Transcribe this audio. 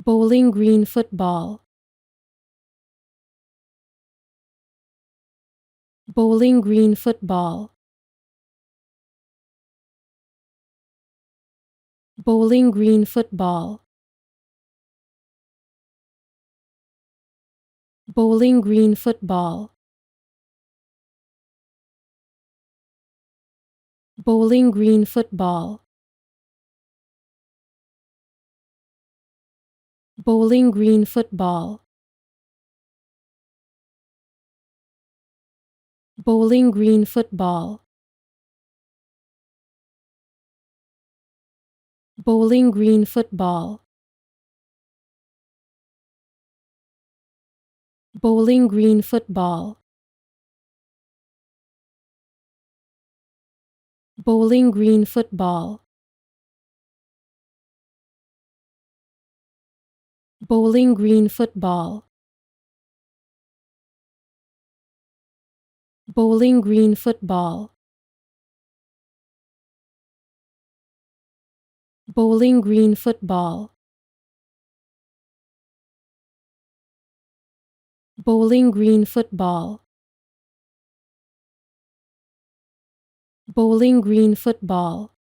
Bowling green football. Bowling green football. Bowling green football. Bowling green football. Bowling green football. Bowling green football. Bowling green football. Bowling green football. Bowling green football. Bowling green football. Bowling green football. Bowling green football. Bowling green football. Bowling green football. Bowling green football.